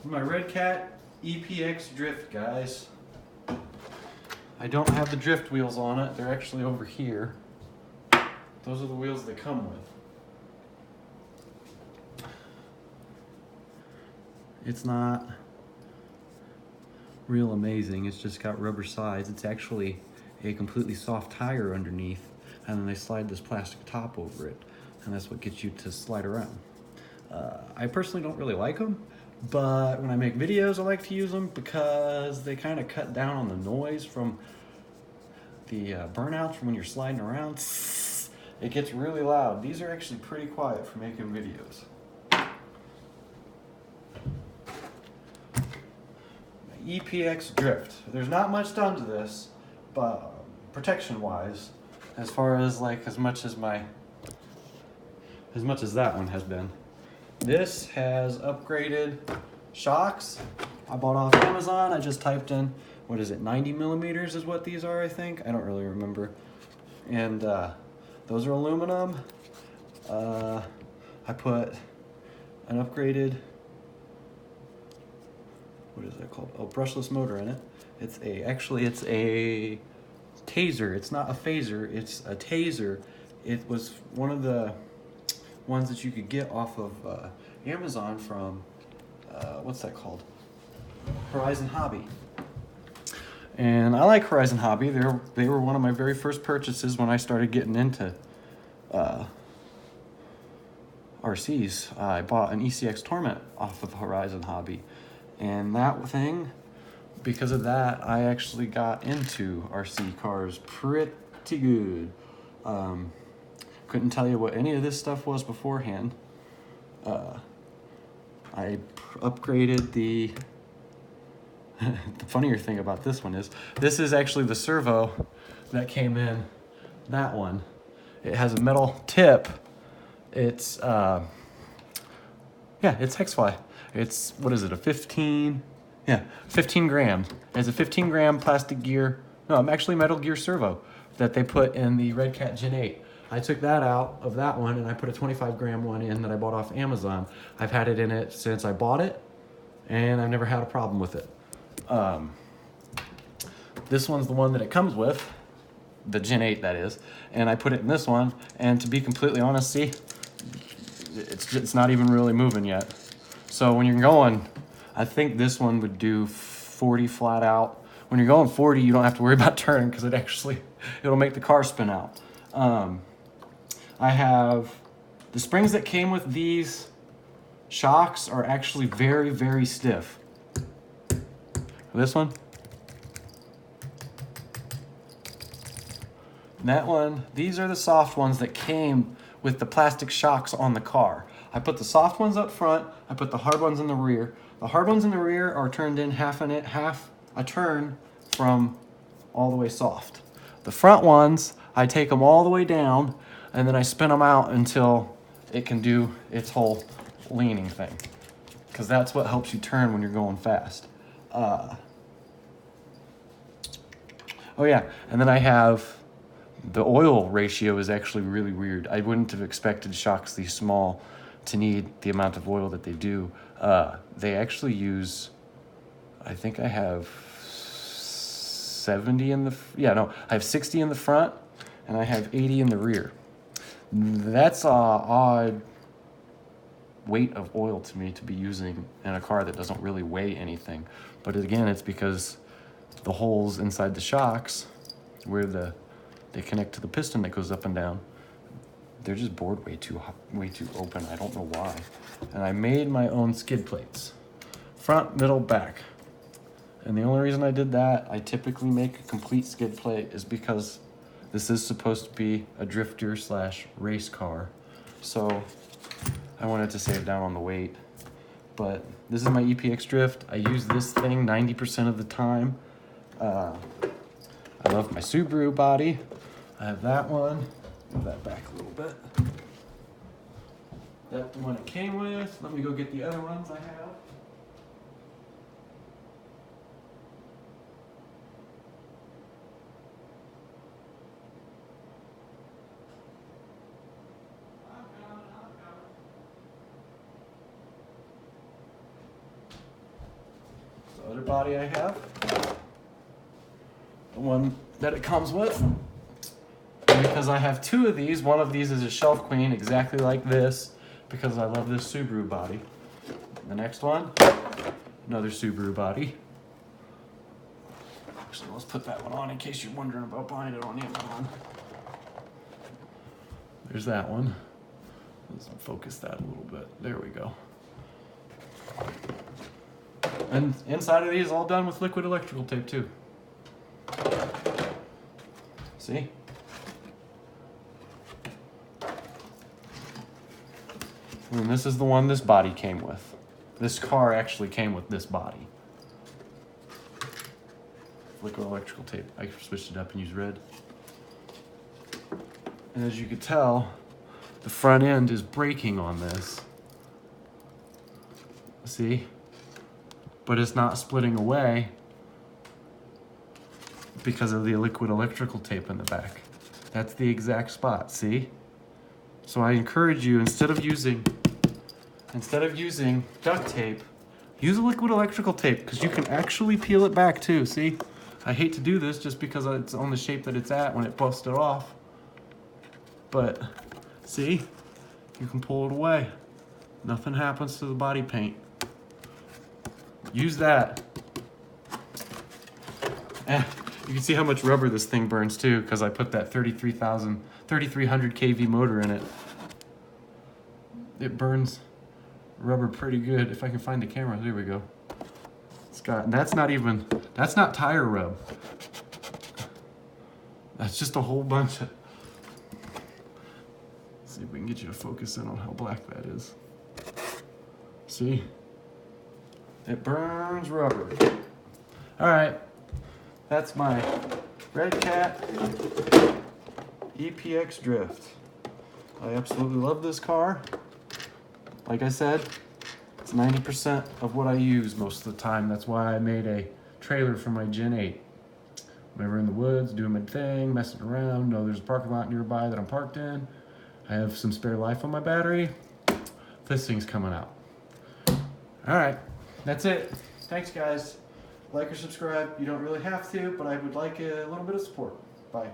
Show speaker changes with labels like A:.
A: my Redcat Epx Drift, guys. I don't have the drift wheels on it. They're actually over here. Those are the wheels they come with. It's not real amazing. It's just got rubber sides. It's actually a completely soft tire underneath, and then they slide this plastic top over it, and that's what gets you to slide around. I personally don't really like them, but when I make videos I like to use them because they kind of cut down on the noise from the burnouts from when you're sliding around. It gets really loud. These are actually pretty quiet for making videos. Epx Drift. There's not much done to this, but protection wise, as far as like as much as that one has been. This has upgraded shocks. I bought off Amazon. I just typed in, what is it, 90 millimeters is what these are, I think. I don't really remember. And those are aluminum. I put an upgraded, what is that called? Oh, brushless motor in it. It's a taser. It's not a phaser, it's a taser. It was one of the ones that you could get off of Amazon from, what's that called? Horizon Hobby. And I like Horizon Hobby. They were one of my very first purchases when I started getting into RCs. I bought an ECX Torment off of Horizon Hobby. And that thing, because of that, I actually got into RC cars pretty good. Couldn't tell you what any of this stuff was beforehand. I upgraded the... The funnier thing about this one is, this is actually the servo that came in that one. It has a metal tip. It's, yeah, it's Hexfly. It's, what is it, a 15? Yeah, 15 grams. It has a 15 gram plastic gear, no, actually metal gear servo that they put in the Redcat Gen 8. I took that out of that one and I put a 25 gram one in that I bought off Amazon. I've had it in it since I bought it and I've never had a problem with it. This one's the one that it comes with, the Gen 8 that is, and I put it in this one, and to be completely honest, see, it's not even really moving yet. So when you're going, I think this one would do 40 flat out. When you're going 40, you don't have to worry about turning because it'll make the car spin out. I have the springs that came with these shocks are actually very, very stiff. This one, that one, these are the soft ones that came with the plastic shocks on the car. I put the soft ones up front, I put the hard ones in the rear. The hard ones in the rear are turned in half a turn from all the way soft. The front ones, I take them all the way down and then I spin them out until it can do its whole leaning thing. Because that's what helps you turn when you're going fast. Oh yeah, and then I have, the oil ratio is actually really weird. I wouldn't have expected shocks this small to need the amount of oil that they do. They actually use, I think I have 70 in the, I have 60 in the front and I have 80 in the rear. That's an odd weight of oil to me to be using in a car that doesn't really weigh anything. But again, it's because the holes inside the shocks where they connect to the piston that goes up and down, they're just bored way too open. I don't know why. And I made my own skid plates, front, middle, back. And the only reason I did that, I typically make a complete skid plate, is because this is supposed to be a drifter / race car. So I wanted to save down on the weight. But this is my Epx Drift. I use this thing 90% of the time. I love my Subaru body. I have that one. Move that back a little bit. That's the one it came with. Let me go get the other ones I have. body I have. The one that it comes with. And because I have two of these, one of these is a shelf queen, exactly like this, because I love this Subaru body. The next one, another Subaru body. Actually, let's put that one on in case you're wondering about buying it on Amazon. There's that one. Let's focus that a little bit. There we go. And inside of these, all done with liquid electrical tape too. See? And this is the one this body came with. This car actually came with this body. Liquid electrical tape. I switched it up and used red. And as you can tell, the front end is breaking on this. See? But it's not splitting away because of the liquid electrical tape in the back. That's the exact spot, see? So I encourage you, instead of using duct tape, use a liquid electrical tape because you can actually peel it back too, see? I hate to do this just because it's on the shape that it's at when it busted off. But see, you can pull it away. Nothing happens to the body paint. Use that. You can see how much rubber this thing burns too, because I put that 3300 kV motor in it. It burns rubber pretty good. If I can find the camera, there we go. It's got, that's not tire rub. That's just a whole bunch of, let's see if we can get you to focus in on how black that is. See? It burns rubber. All right, that's my Redcat Epx Drift. I absolutely love this car. Like I said, it's 90% of what I use most of the time. That's why I made a trailer for my Gen 8. Whenever in the woods, doing my thing, messing around, know there's a parking lot nearby that I'm parked in. I have some spare life on my battery. This thing's coming out. All right, that's it. Thanks, guys. Like or subscribe. You don't really have to, but I would like a little bit of support. Bye.